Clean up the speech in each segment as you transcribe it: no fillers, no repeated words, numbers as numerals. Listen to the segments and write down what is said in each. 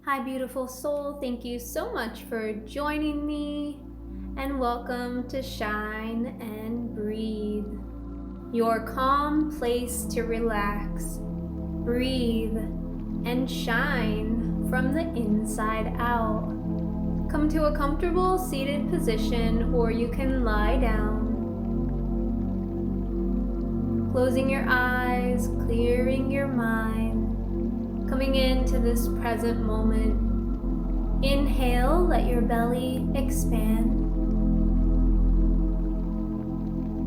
Hi, beautiful soul. Thank you so much for joining me, and welcome to Shine and Breathe, your calm place to relax, breathe, and shine from the inside out. Come to a comfortable seated position, or you can lie down. Closing your eyes, clearing your mind. Coming into this present moment. Inhale, let your belly expand.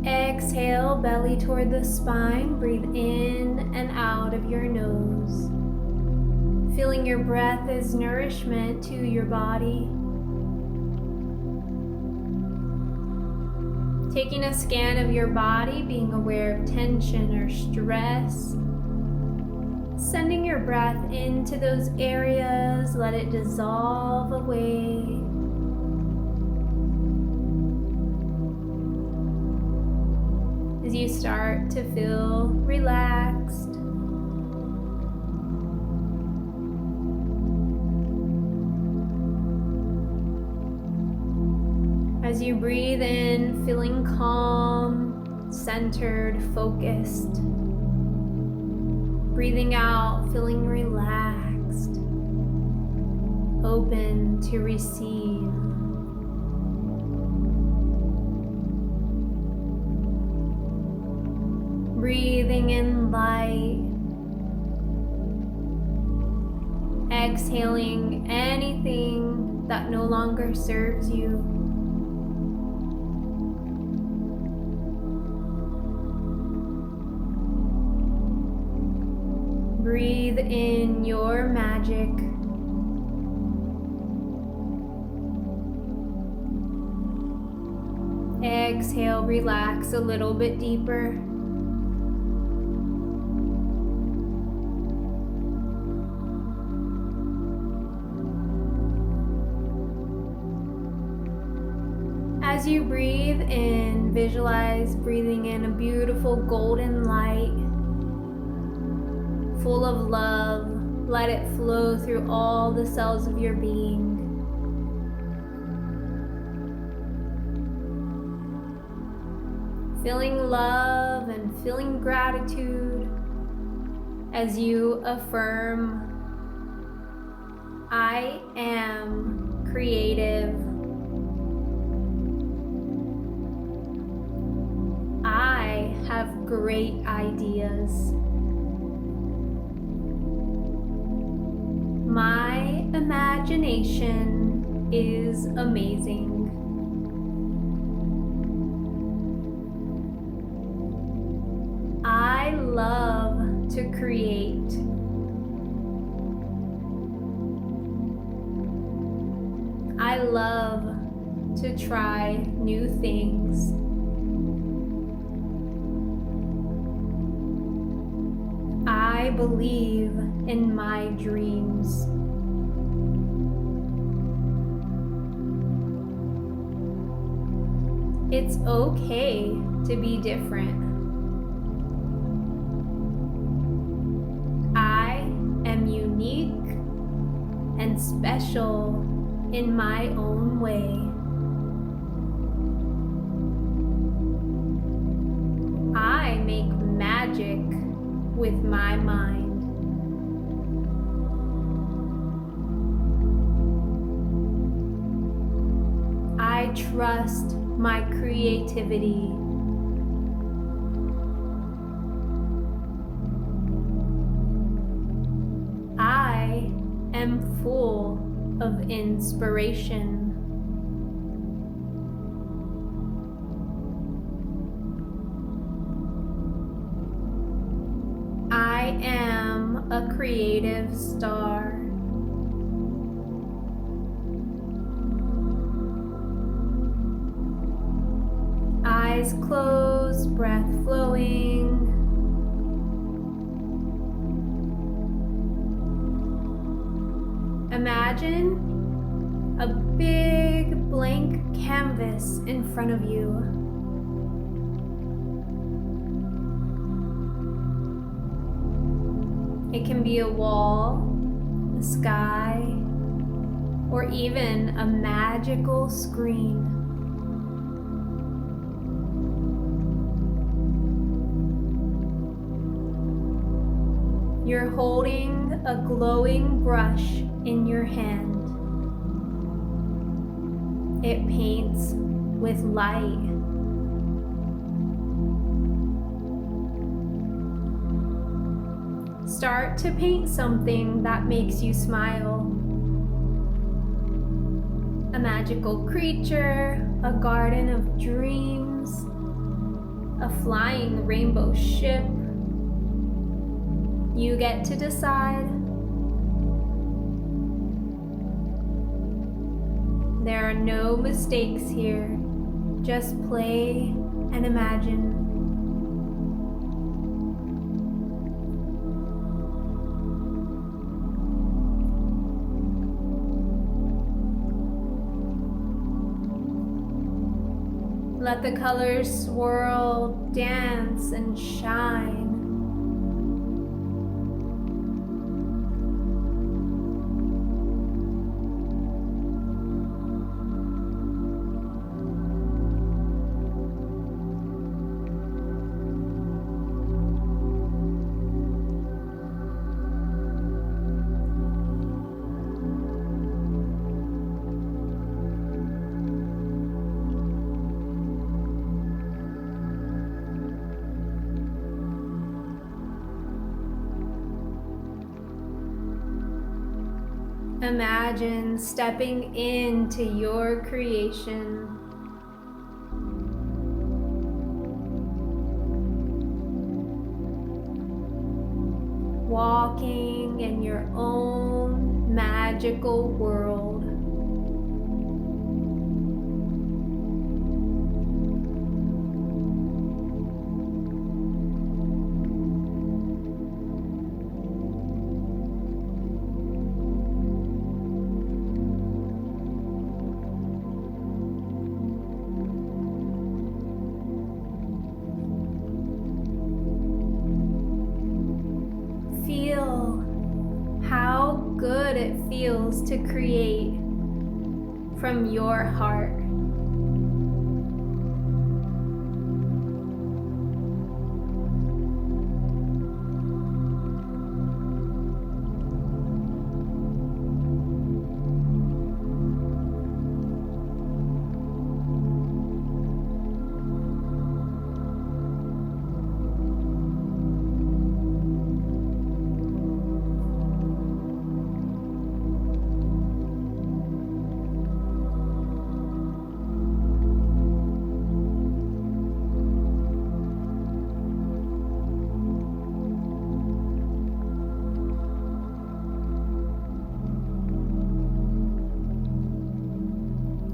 Exhale, belly toward the spine. Breathe in and out of your nose. Feeling your breath as nourishment to your body. Taking a scan of your body, being aware of tension or stress. Sending your breath into those areas, let it dissolve away. As you start to feel relaxed. As you breathe in, feeling calm, centered, focused. Breathing out, feeling relaxed, open to receive. Breathing in light. Exhaling anything that no longer serves you. Breathe in your magic. Exhale, relax a little bit deeper. As you breathe in, visualize breathing in a beautiful golden light. Full of love, let it flow through all the cells of your being. Feeling love and feeling gratitude as you affirm, I am creative. I have great ideas. My imagination is amazing. I love to create. I love to try new things. I believe in my dreams. It's okay to be different. I am unique and special in my own way. I make magic with my mind. I trust my creativity. I am full of inspiration. I am a creative star. Eyes closed, breath flowing. Imagine a big blank canvas in front of you. It can be a wall, the sky, or even a magical screen. You're holding a glowing brush in your hand. It paints with light. Start to paint something that makes you smile. A magical creature, a garden of dreams, a flying rainbow ship. You get to decide. There are no mistakes here. Just play and imagine. Let the colors swirl, dance, and shine. Imagine stepping into your creation. Walking in your own magical world. Feel how good it feels to create from your heart.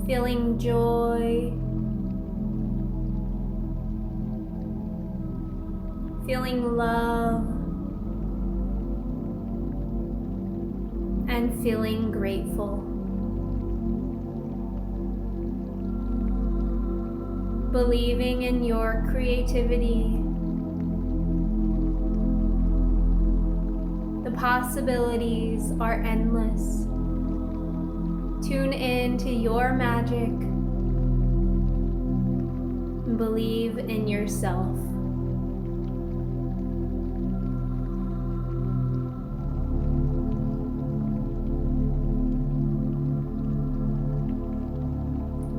Feeling joy, feeling love, and feeling grateful. Believing in your creativity. The possibilities are endless. Tune in to your magic and believe in yourself.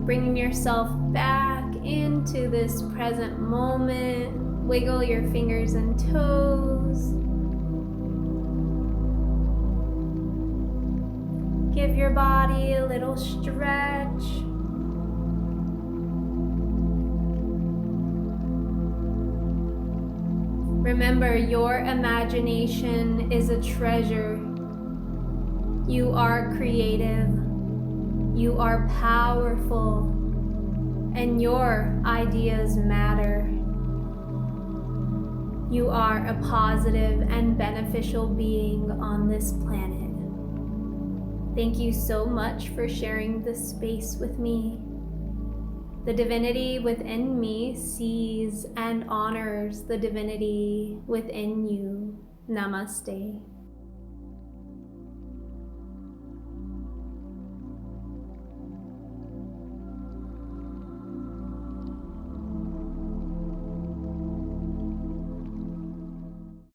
Bringing yourself back into this present moment. Wiggle your fingers and toes. Give your body a little stretch. Remember, your imagination is a treasure. You are creative. You are powerful. And your ideas matter. You are a positive and beneficial being on this planet. Thank you so much for sharing this space with me. The divinity within me sees and honors the divinity within you. Namaste.